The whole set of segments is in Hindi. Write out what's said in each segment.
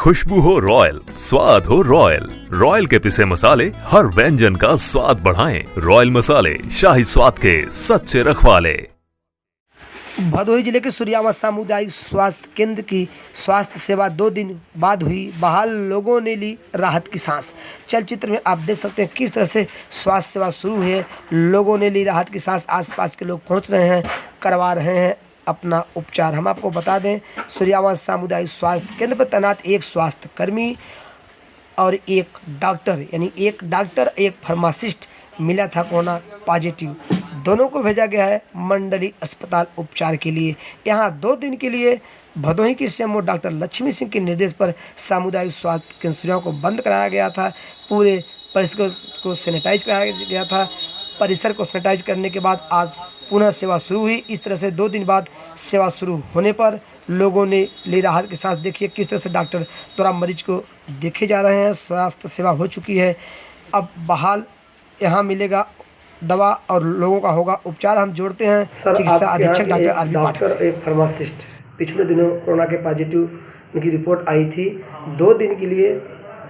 खुशबू हो रॉयल, स्वाद हो रॉयल। रॉयल के पिसे मसाले हर व्यंजन का स्वाद बढ़ाएं। रॉयल मसाले, शाही स्वाद के सच्चे रखवाले। भदोही जिले के सूर्यावा सामुदायिक स्वास्थ्य केंद्र की स्वास्थ्य सेवा 2 दिन बाद हुई बहाल। लोगों ने ली राहत की सांस। चलचित्र में आप देख सकते हैं किस तरह से स्वास्थ्य सेवा शुरू हुई है। लोगों ने ली राहत की सांस। आसपास के लोग पहुंच रहे हैं, करवा रहे हैं अपना उपचार। हम आपको बता दें, सूर्यावा सामुदायिक स्वास्थ्य केंद्र पर तैनात एक स्वास्थ्य कर्मी और एक डॉक्टर, यानी एक डॉक्टर एक फार्मासिस्ट मिला था कोरोना पॉजिटिव। दोनों को भेजा गया है मंडली अस्पताल उपचार के लिए। यहाँ 2 दिन के लिए भदोही की सीएमओ डॉक्टर लक्ष्मी सिंह के निर्देश पर सामुदायिक स्वास्थ्य केंद्रों को बंद कराया गया था। पूरे परिसर को सैनिटाइज कराया गया था। परिसर को सैनिटाइज करने के बाद आज पुनः सेवा शुरू हुई। इस तरह से 2 दिन बाद सेवा शुरू होने पर लोगों ने ली राहत के साथ। देखिए किस तरह से डॉक्टर द्वारा मरीज को देखे जा रहे हैं। स्वास्थ्य सेवा हो चुकी है। अब बहाल यहाँ मिलेगा दवा और लोगों का होगा उपचार। हम जोड़ते हैं चिकित्सा अधीक्षक डॉक्टर आरबी पाठक से। एक फार्मासिस्ट पिछले दिनों कोरोना के पॉजिटिव उनकी रिपोर्ट आई थी। 2 दिन के लिए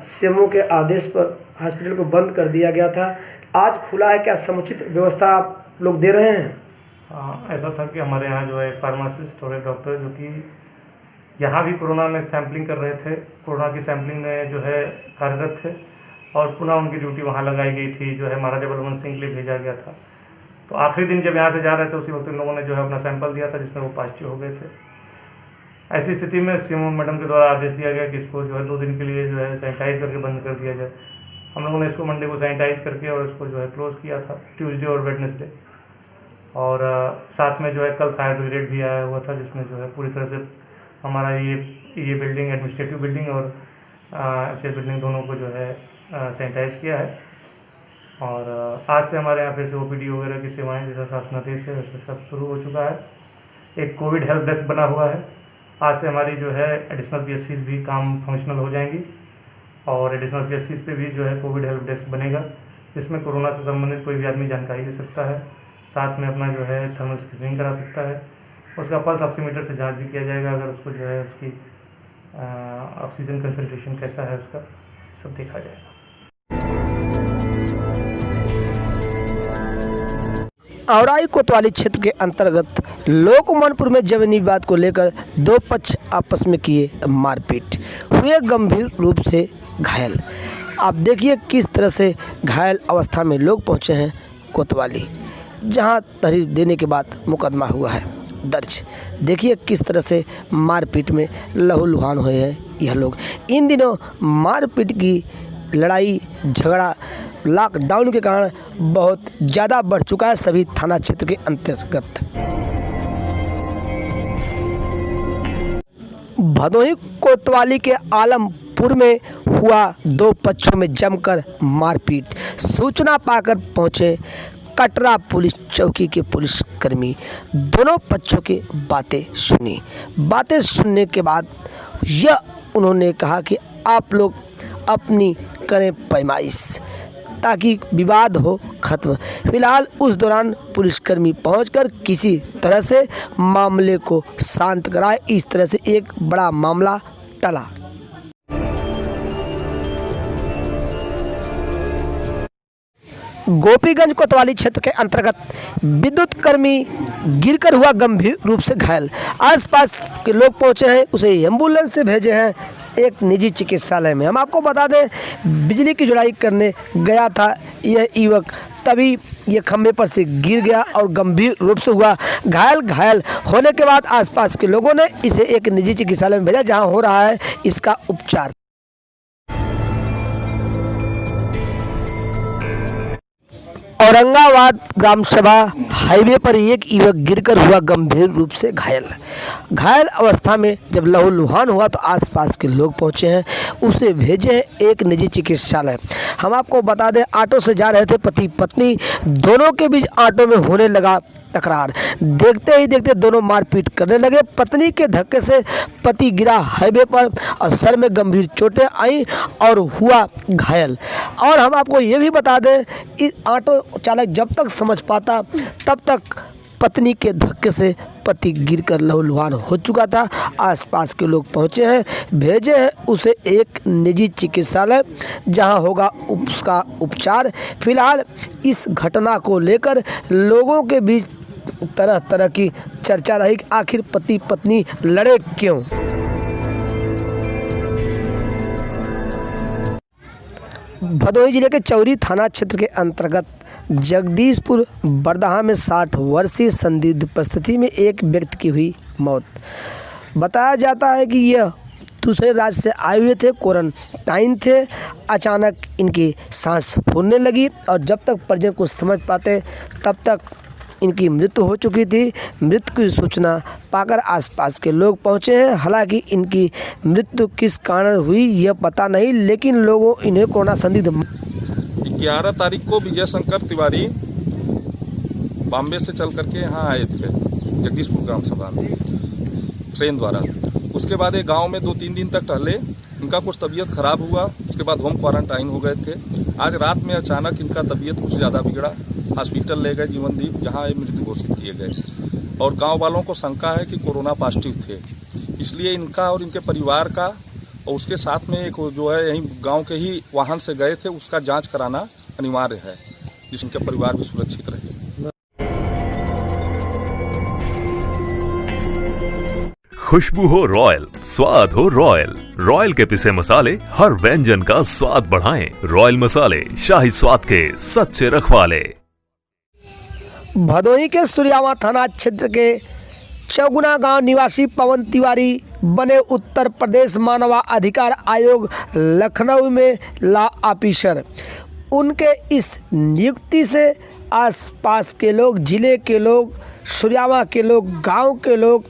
सीएमओ के आदेश पर हॉस्पिटल को बंद कर दिया गया था। आज खुला है, क्या समुचित व्यवस्था आप लोग दे रहे हैं? हाँ, ऐसा था कि हमारे यहाँ जो है फार्मासिस्ट और एक डॉक्टर जो कि यहाँ भी कोरोना में सैम्पलिंग कर रहे थे, कोरोना की सैम्पलिंग में जो है कार्यरत थे और पुनः उनकी ड्यूटी वहाँ लगाई गई थी, जो है महाराजा बलवंत सिंह के लिए भेजा गया था। तो आखिरी दिन जब यहाँ से जा रहे थे उसी वक्त इन लोगों ने जो है अपना सैंपल दिया था, जिसमें वो पॉजिटिव हो गए थे। ऐसी स्थिति में सीएमओ मैडम के द्वारा आदेश दिया गया कि इसको जो है 2 दिन के लिए जो है सैनिटाइज करके बंद कर दिया जाए। हम लोगों ने इसको मंडे को सैनिटाइज करके और इसको जो है क्लोज़ किया था, ट्यूसडे और वेडनेसडे। और साथ में जो है कल फायर ब्रिगेड भी आया हुआ था, जिसमें जो है पूरी तरह से हमारा ये बिल्डिंग, एडमिनिस्ट्रेटिव बिल्डिंग और एचएस बिल्डिंग दोनों को जो है सैनिटाइज किया है। और आज से हमारे यहाँ फिर से ओपीडी वगैरह की सेवाएं जैसा शासनादेश है वैसे सब शुरू हो चुका है। एक कोविड हेल्प डेस्क बना हुआ है। आज से हमारी जो है एडिशनल पीएचसीज भी काम फंक्शनल हो जाएंगी और एडिशनल पीएचसीज पे भी जो है कोविड हेल्प डेस्क बनेगा, जिसमें कोरोना से संबंधित कोई भी आदमी जानकारी दे सकता है। साथ में अपना जो है थर्मल स्क्रीनिंग करा सकता है। उसका पल्स ऑक्सीमीटर से जांच भी किया जाएगा, अगर उसको जो है उसकी ऑक्सीजन कंसंट्रेशन कैसा है उसका सब देखा जाएगा। औराई कोतवाली क्षेत्र के अंतर्गत लोकमनपुर में जमीनी विवाद को लेकर 2 पक्ष आपस में किए मारपीट, हुए गंभीर रूप से घायल। आप देखिए किस तरह से घायल अवस्था में लोग पहुंचे हैं कोतवाली, जहां तहरीर देने के बाद मुकदमा हुआ है दर्ज। देखिए किस तरह से मारपीट में लहूलुहान हुए हैं यह लोग। इन दिनों मारपीट की लड़ाई झगड़ा लॉकडाउन के कारण बहुत ज़्यादा बढ़ चुका है सभी थाना क्षेत्र के अंतर्गत। भदोही कोतवाली के आलमपुर में हुआ 2 पक्षों में जमकर मारपीट। सूचना पाकर पहुंचे कटरा पुलिस चौकी के पुलिसकर्मी। दोनों पक्षों की बातें सुनी। बातें सुनने के बाद यह उन्होंने कहा कि आप लोग अपनी करें पैमाइश ताकि विवाद हो खत्म। फिलहाल उस दौरान पुलिसकर्मी पहुंचकर किसी तरह से मामले को शांत कराए। इस तरह से एक बड़ा मामला टला। गोपीगंज कोतवाली क्षेत्र के अंतर्गत विद्युत कर्मी गिरकर हुआ गंभीर रूप से घायल। आसपास के लोग पहुंचे हैं, उसे एम्बुलेंस से भेजे हैं एक निजी चिकित्सालय में। हम आपको बता दें, बिजली की जुड़ाई करने गया था यह युवक, तभी ये खंभे पर से गिर गया और गंभीर रूप से हुआ घायल। घायल होने के बाद आसपास के लोगों ने इसे एक निजी चिकित्सालय में भेजा, जहाँ हो रहा है इसका उपचार। औरंगाबाद ग्राम सभा हाईवे पर एक युवक गिरकर हुआ गंभीर रूप से घायल। घायल अवस्था में जब लहूलुहान हुआ तो आसपास के लोग पहुंचे हैं, उसे भेजे हैं एक निजी चिकित्सालय। हम आपको बता दें, ऑटो से जा रहे थे पति पत्नी, दोनों के बीच ऑटो में होने लगा तकरार। देखते ही देखते दोनों मारपीट करने लगे। पत्नी के धक्के से पति गिरा हाईवे पर और सर में गंभीर चोटें आई और हुआ घायल। और हम आपको ये भी बता दें, इस ऑटो चालक जब तक समझ पाता तब तक पत्नी के धक्के से पति गिरकर लहूलुहान हो चुका था। आसपास के लोग पहुंचे हैं, भेजे हैं उसे एक निजी चिकित्सालय जहां होगा उसका उपचार। फिलहाल इस घटना को लेकर लोगों के बीच तरह तरह की चर्चा रही कि आखिर पति पत्नी लड़े क्यों। भदोही जिले के चौरी थाना क्षेत्र के अंतर्गत जगदीशपुर बरदहा में 60 वर्षीय संदिग्ध परिस्थिति में एक व्यक्ति की हुई मौत। बताया जाता है कि यह दूसरे राज्य से आए हुए थे, क्वारंटाइन थे। अचानक इनकी सांस फूलने लगी और जब तक परिजन को समझ पाते तब तक इनकी मृत्यु हो चुकी थी। मृत्यु की सूचना पाकर आसपास के लोग पहुंचे हैं। हालांकि इनकी मृत्यु किस कारण हुई यह पता नहीं, लेकिन लोगों इन्हें कोरोना संदिग्ध 11 तारीख को विजय शंकर तिवारी बॉम्बे से चल करके यहाँ आए थे जगदीशपुर ग्राम सभा में ट्रेन द्वारा। उसके बाद एक गांव में 2-3 दिन तक टहले, इनका कुछ तबीयत खराब हुआ, उसके बाद होम क्वारंटाइन हो गए थे। आज रात में अचानक इनका तबीयत कुछ ज़्यादा बिगड़ा, हॉस्पिटल ले गए जीवनदीप, जहां ये मृत घोषित किए गए और गांव वालों को शंका है कि कोरोना पॉजिटिव थे। इसलिए इनका और इनके परिवार का और उसके साथ में एक जो है यहीं गांव के ही वाहन से गए थे, उसका जांच कराना अनिवार्य है जिसके परिवार भी सुरक्षित रहे। खुशबू हो रॉयल, स्वाद हो रॉयल। रॉयल के पिसे मसाले हर व्यंजन का स्वाद बढ़ाएं। रॉयल मसाले, शाही स्वाद के सच्चे रखवाले। भदोही के सूर्यावा थाना क्षेत्र के चौगुना गांव निवासी पवन तिवारी बने उत्तर प्रदेश मानव अधिकार आयोग लखनऊ में लॉ ऑफिसर। उनके इस नियुक्ति से आसपास के लोग, जिले के लोग, सूर्यावा के लोग, गांव के लोग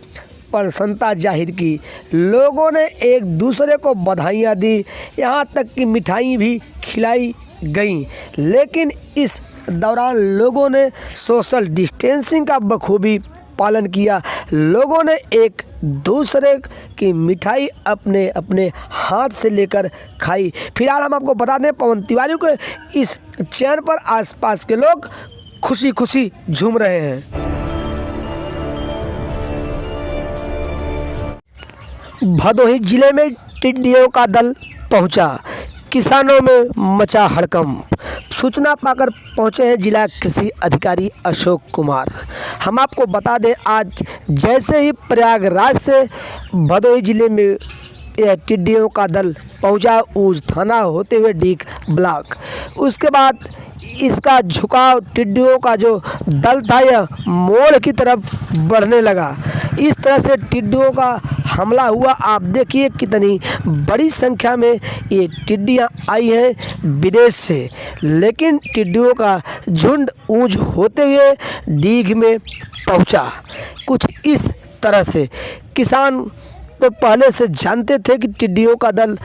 प्रसन्नता जाहिर की। लोगों ने एक दूसरे को बधाइयाँ दी, यहाँ तक कि मिठाई भी खिलाई गई। लेकिन इस दौरान लोगों ने सोशल डिस्टेंसिंग का बखूबी पालन किया। लोगों ने एक दूसरे की मिठाई अपने अपने हाथ से लेकर खाई। फिलहाल हम आपको बता दें, पवन तिवारी के इस चयन पर आसपास के लोग खुशी खुशी झूम रहे हैं। भदोही जिले में टिड्डियों का दल पहुंचा, किसानों में मचा हड़कंप। सूचना पाकर पहुंचे हैं जिला कृषि अधिकारी अशोक कुमार। हम आपको बता दें, आज जैसे ही प्रयागराज से भदोही जिले में यह टिड्डियों का दल पहुंचा, ऊज थाना होते हुए डीक ब्लॉक, उसके बाद इसका झुकाव टिड्डियों का जो दल था यह मोड़ की तरफ बढ़ने लगा। इस तरह से टिड्डियों का हमला हुआ। आप देखिए कितनी बड़ी संख्या में ये टिड्डियाँ आई हैं विदेश से, लेकिन टिड्डियों का झुंड ऊंच होते हुए डीग में पहुंचा। कुछ इस तरह से किसान तो पहले से जानते थे कि टिड्डियों का दल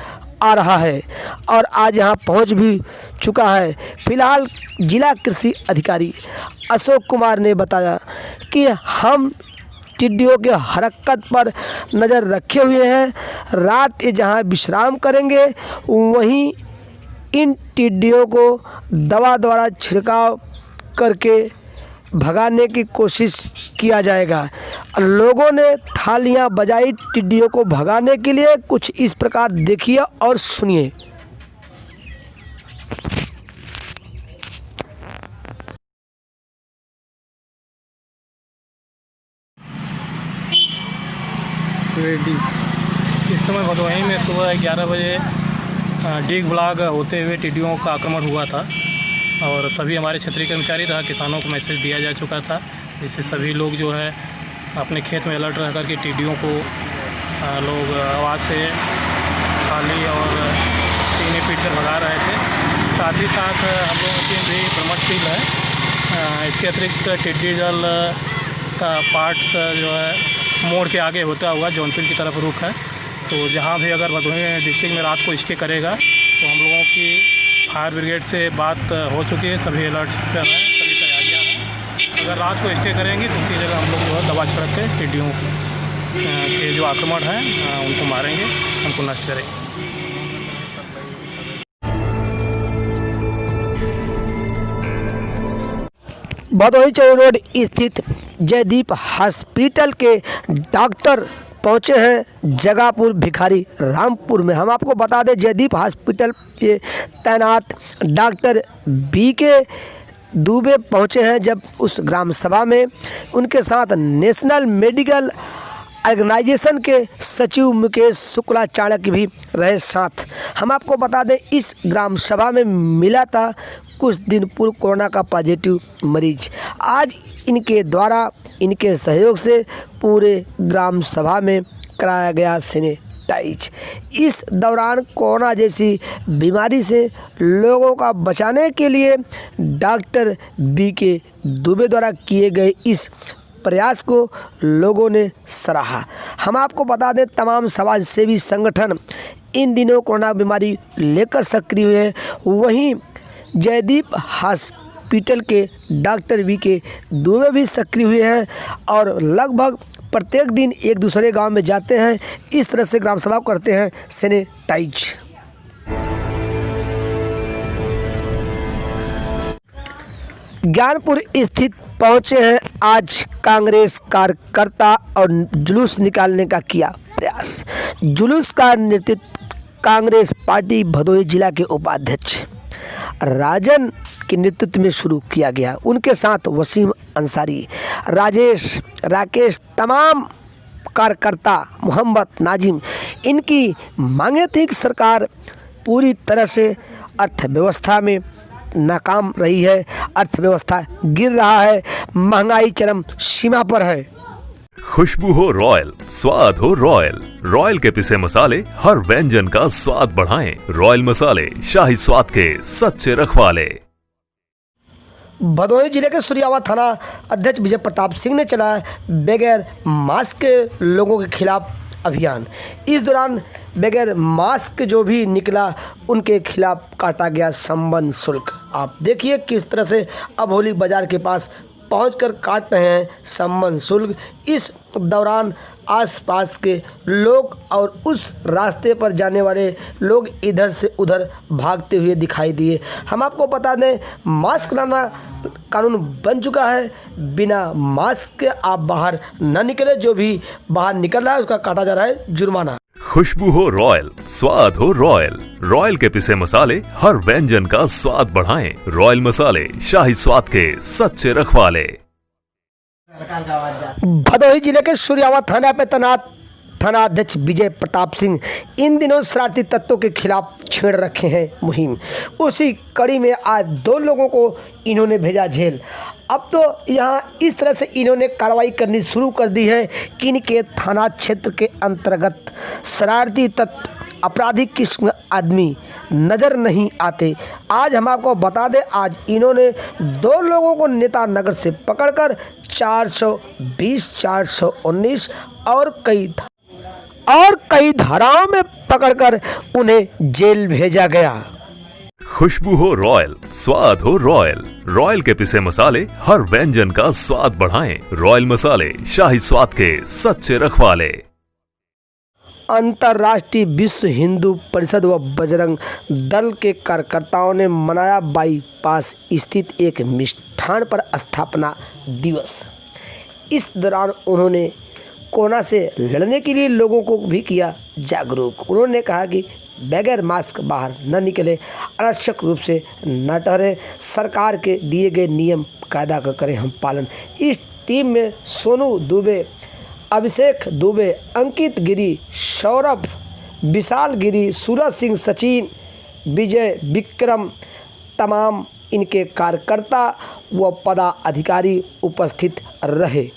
आ रहा है और आज यहाँ पहुँच भी चुका है। फिलहाल जिला कृषि अधिकारी अशोक कुमार ने बताया कि हम टिड्डियों के हरकत पर नज़र रखे हुए हैं। रात ये जहाँ विश्राम करेंगे वहीं इन टिड्डियों को दवा द्वारा छिड़काव करके भगाने की कोशिश किया जाएगा। लोगों ने थालियां बजाई टिड्डियों को भगाने के लिए। कुछ इस प्रकार देखिए और सुनिए। रेडी इस समय भदोही में सुबह 11 बजे डीग ब्लॉक होते हुए टिड्डियों का आक्रमण हुआ था और सभी हमारे क्षेत्रीय कर्मचारी तथा किसानों को मैसेज दिया जा चुका था, जिससे सभी लोग जो है अपने खेत में अलर्ट रह कर के टिड्डियों को लोग आवाज़ से खाली और सीने पीट कर भगा रहे थे। साथ ही साथ हम लोगों की टीम भी प्रमोटशील है। इसके अतिरिक्त टिड्डी दल का पार्ट्स जो है मोड़ के आगे होता हुआ जौनपुर की तरफ रुख है। तो जहाँ भी अगर भदोही डिस्ट्रिक्ट में रात को स्टे करेगा तो हम लोगों की फायर ब्रिगेड से बात हो चुकी है, सभी अलर्ट कर रहे हैं, सभी तैयारियां हैं। अगर रात को स्टे करेंगे तो उसी जगह हम लोग जो है दवा छिड़क के टिड्डियों के जो आक्रमण हैं उनको मारेंगे, उनको नष्ट करेंगे। भदोही चौक रोड स्थित जयदीप हॉस्पिटल के डॉक्टर पहुंचे हैं जगापुर भिखारी रामपुर में। हम आपको बता दें जयदीप हॉस्पिटल के तैनात डॉक्टर BK दुबे पहुंचे हैं जब उस ग्राम सभा में उनके साथ नेशनल मेडिकल ऑर्गेनाइजेशन के सचिव मुकेश शुक्ला चाणक्य भी रहे साथ। हम आपको बता दें इस ग्राम सभा में मिला था कुछ दिन पूर्व कोरोना का पॉजिटिव मरीज। आज इनके द्वारा इनके सहयोग से पूरे ग्राम सभा में कराया गया सैनिटाइज। इस दौरान कोरोना जैसी बीमारी से लोगों का बचाने के लिए डॉक्टर BK दुबे द्वारा किए गए इस प्रयास को लोगों ने सराहा। हम आपको बता दें तमाम समाज सेवी संगठन इन दिनों कोरोना बीमारी लेकर सक्रिय हुए हैं। वहीं जयदीप हॉस्पिटल के डॉक्टर BK दुबे भी सक्रिय हुए हैं और लगभग प्रत्येक दिन एक दूसरे गांव में जाते हैं, इस तरह से ग्राम सभा करते हैं सैनिटाइज। ज्ञानपुर स्थित पहुंचे हैं आज कांग्रेस कार्यकर्ता और जुलूस निकालने का किया प्रयास। जुलूस का नेतृत्व कांग्रेस पार्टी भदोही जिला के उपाध्यक्ष राजन के नेतृत्व में शुरू किया गया। उनके साथ वसीम अंसारी, राकेश तमाम कार्यकर्ता, मोहम्मद नाजिम। इनकी मांगे थी कि सरकार पूरी तरह से अर्थव्यवस्था में नाकाम रही है, अर्थव्यवस्था गिर रहा है, महंगाई चरम सीमा पर है। खुशबू हो रॉयल, स्वाद हो रॉयल। रॉयल के पिसे मसाले हर व्यंजन का स्वाद बढ़ाएं। रॉयल मसाले, शाही स्वाद के सच्चे रखवाले। भदोही जिले के सुरियावा थाना अध्यक्ष विजय प्रताप सिंह ने चलाया बगैर मास्क के लोगों के खिलाफ अभियान। इस दौरान बगैर मास्क जो भी निकला उनके खिलाफ काटा गया संबंध शुल्क। आप देखिए किस तरह से अभोली बाजार के पास पहुंचकर काट रहे हैं संबंध शुल्क। इस दौरान आसपास के लोग और उस रास्ते पर जाने वाले लोग इधर से उधर भागते हुए दिखाई दिए। हम आपको बता दें मास्क लाना कानून बन चुका है। बिना मास्क के आप बाहर न निकले, जो भी बाहर निकल रहा है उसका काटा जा रहा है जुर्माना। खुशबू हो रॉयल, स्वाद हो रॉयल। रॉयल के पिसे मसाले हर व्यंजन का स्वाद बढ़ाएं। रॉयल मसाले, शाही स्वाद के सच्चे रखवाले। भदोही जिले के सुरियावा थाना पे तैनात थानाध्यक्ष विजय प्रताप सिंह इन दिनों शरारती तत्वों के खिलाफ छेड़ रखे हैं मुहिम। उसी कड़ी में आज 2 लोगों को इन्होंने भेजा जेल। अब तो यहाँ इस तरह से इन्होंने कार्रवाई करनी शुरू कर दी है कि इनके थाना क्षेत्र के अंतर्गत शरारती तत्व, आपराधिक किस्म आदमी नज़र नहीं आते। आज हम आपको बता दें आज इन्होंने 2 लोगों को नेता नगर से पकड़कर 420, 419 और कई धाराओं में पकड़कर उन्हें जेल भेजा गया। खुशबू हो रॉयल, स्वाद हो रॉयल। रॉयल के पिसे मसाले हर व्यंजन का स्वाद बढ़ाएं। रॉयल मसाले, शाही स्वाद के सच्चे रखवाले। अंतर्राष्ट्रीय विश्व हिंदू परिषद व बजरंग दल के कार्यकर्ताओं ने मनाया बाईपास स्थित एक मिष्ठान पर स्थापना दिवस। इस दौरान उन्होंने कोरोना से लड़ने के लिए लोगों को भी किया जागरूक। उन्होंने कहा कि बगैर मास्क बाहर न निकले, अनावश्यक रूप से न ठहरे, सरकार के दिए गए नियम कायदा का करें हम पालन। इस टीम में सोनू दुबे, अभिषेक दुबे, अंकित गिरी, सौरभ, विशाल गिरी, सूरज सिंह, सचिन, विजय, विक्रम, तमाम इनके कार्यकर्ता व पदाधिकारी उपस्थित रहे।